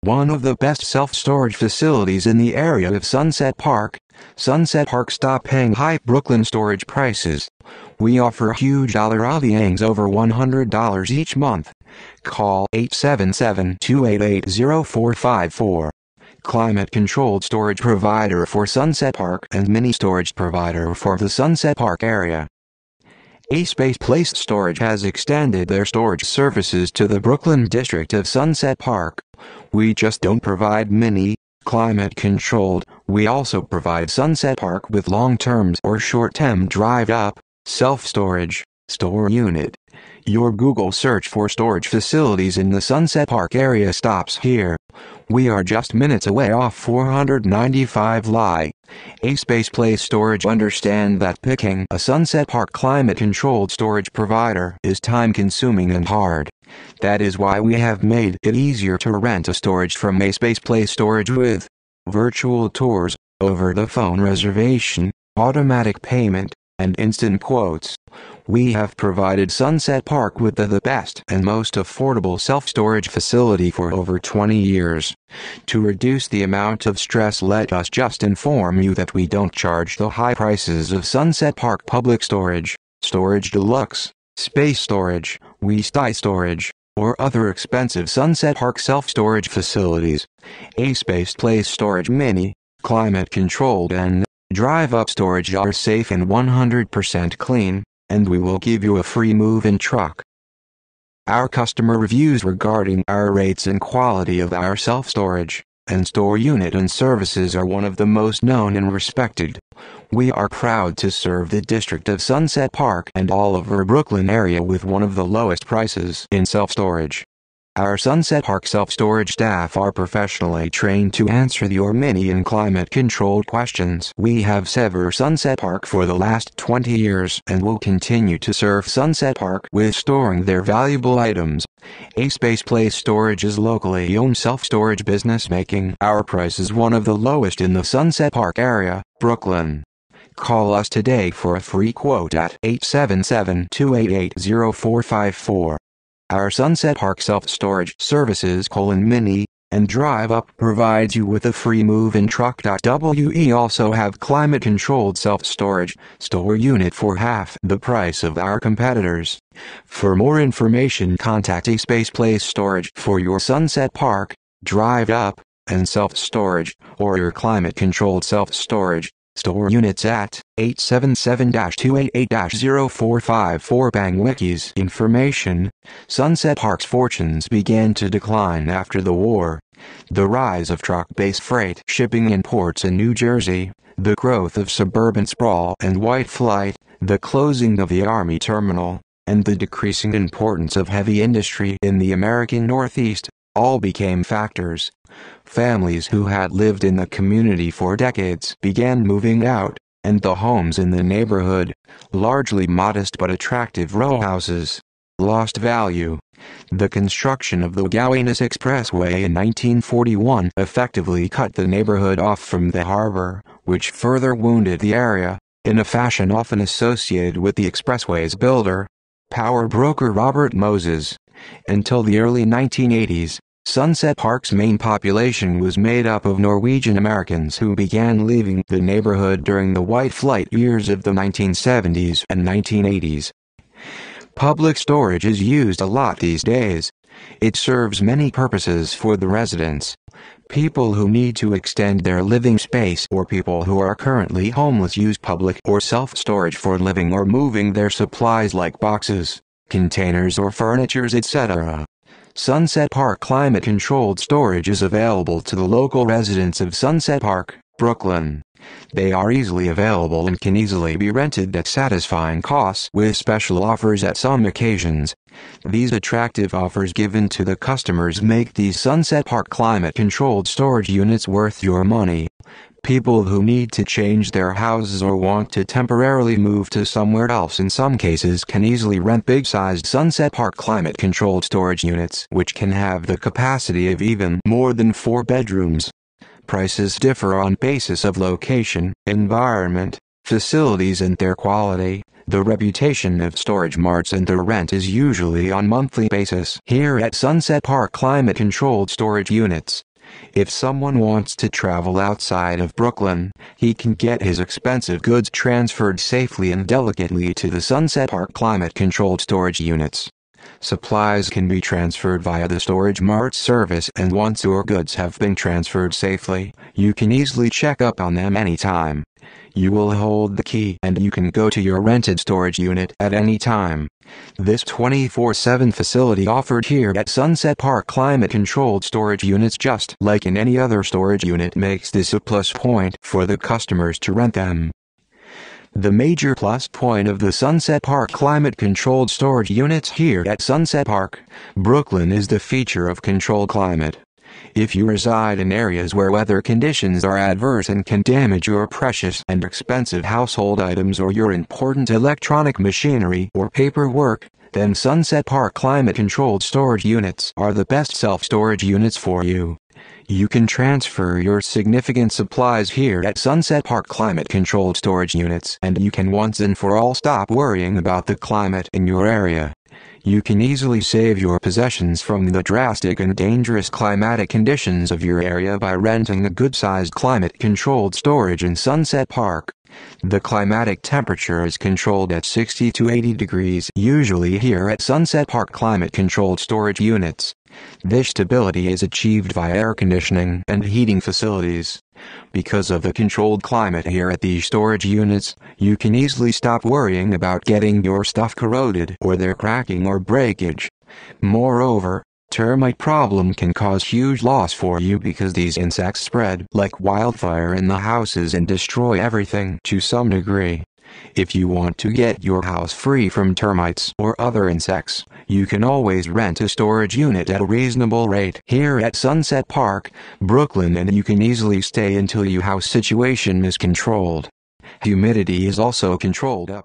one of the best self-storage facilities in the area of Sunset Park. Sunset Park. Stop paying high Brooklyn storage prices. We offer huge dollar savings over $100 each month. Call 877-288-0454. Climate-controlled storage provider for Sunset Park and mini storage provider for the Sunset Park area. A-Space Place Storage has extended their storage services to the Brooklyn district of Sunset Park. We just don't provide mini, climate-controlled, we also provide Sunset Park with long-term or short-term drive-up, self-storage, store unit. Your Google search for storage facilities in the Sunset Park area stops here. We are just minutes away off 495 Ly. A-Space Place Storage understand that picking a Sunset Park climate-controlled storage provider is time-consuming and hard. That is why we have made it easier to rent a storage from A-Space Place Storage with virtual tours, over-the-phone reservation, automatic payment, and instant quotes. We have provided Sunset Park with the best and most affordable self-storage facility for over 20 years. To reduce the amount of stress, let us just inform you that we don't charge the high prices of Sunset Park Public Storage, Storage Deluxe, Space Storage, WeSty Storage, or other expensive Sunset Park self-storage facilities. A-Space Place Storage Mini, climate-controlled and drive-up storage are safe and 100% clean, and we will give you a free move-in truck. Our customer reviews regarding our rates and quality of our self-storage and store unit and services are one of the most known and respected. We are proud to serve the district of Sunset Park and all over Brooklyn area with one of the lowest prices in self-storage. Our Sunset Park self-storage staff are professionally trained to answer your mini and climate-controlled questions. We have served Sunset Park for the last 20 years and will continue to serve Sunset Park with storing their valuable items. A-Space Place Storage is locally owned self-storage business making our prices one of the lowest in the Sunset Park area, Brooklyn. Call us today for a free quote at 877-288-0454. Our Sunset Park self-storage services mini and drive-up provides you with a free move-in truck. We also have climate-controlled self-storage store unit for half the price of our competitors. For more information, contact A-Space Place Storage for your Sunset Park, drive-up, and self-storage, or your climate-controlled self-storage store units at 877-288-0454. Bangwikis information. Sunset Park's fortunes began to decline after the war. The rise of truck-based freight shipping in ports in New Jersey, the growth of suburban sprawl and white flight, the closing of the Army terminal, and the decreasing importance of heavy industry in the American Northeast, all became factors. Families who had lived in the community for decades began moving out, and the homes in the neighborhood, largely modest but attractive row houses, lost value. The construction of the Gowanus Expressway in 1941 effectively cut the neighborhood off from the harbor, which further wounded the area, in a fashion often associated with the expressway's builder, power broker Robert Moses. Until the early 1980s, Sunset Park's main population was made up of Norwegian Americans who began leaving the neighborhood during the white flight years of the 1970s and 1980s. Public storage is used a lot these days. It serves many purposes for the residents. People who need to extend their living space or people who are currently homeless use public or self-storage for living or moving their supplies like boxes, containers or furniture, etc. Sunset Park climate-controlled storage is available to the local residents of Sunset Park, Brooklyn. They are easily available and can easily be rented at satisfying costs with special offers at some occasions. These attractive offers given to the customers make these Sunset Park climate-controlled storage units worth your money. People who need to change their houses or want to temporarily move to somewhere else in some cases can easily rent big-sized Sunset Park climate-controlled storage units which can have the capacity of even more than 4 bedrooms. Prices differ on basis of location, environment, facilities and their quality. The reputation of storage marts and the rent is usually on monthly basis. Here at Sunset Park climate-controlled storage units, If someone wants to travel outside of Brooklyn, he can get his expensive goods transferred safely and delicately to the Sunset Park climate-controlled storage units. Supplies can be transferred via the Storage Mart service, and once your goods have been transferred safely, you can easily check up on them anytime. You will hold the key and you can go to your rented storage unit at any time. This 24/7 facility offered here at Sunset Park climate-controlled storage units, just like in any other storage unit, makes this a plus point for the customers to rent them. The major plus point of the Sunset Park climate-controlled storage units here at Sunset Park, Brooklyn is the feature of controlled climate. If you reside in areas where weather conditions are adverse and can damage your precious and expensive household items or your important electronic machinery or paperwork, then Sunset Park climate-controlled storage units are the best self-storage units for you. You can transfer your significant supplies here at Sunset Park climate-controlled storage units, and you can once and for all stop worrying about the climate in your area. You can easily save your possessions from the drastic and dangerous climatic conditions of your area by renting a good-sized climate-controlled storage in Sunset Park. The climatic temperature is controlled at 60 to 80 degrees usually here at Sunset Park climate-controlled storage units. This stability is achieved via air conditioning and heating facilities. Because of the controlled climate here at these storage units, you can easily stop worrying about getting your stuff corroded or there cracking or breakage. Moreover, termite problem can cause huge loss for you because these insects spread like wildfire in the houses and destroy everything to some degree. If you want to get your house free from termites or other insects, you can always rent a storage unit at a reasonable rate here at Sunset Park, Brooklyn, and you can easily stay until your house situation is controlled. Humidity is also controlled up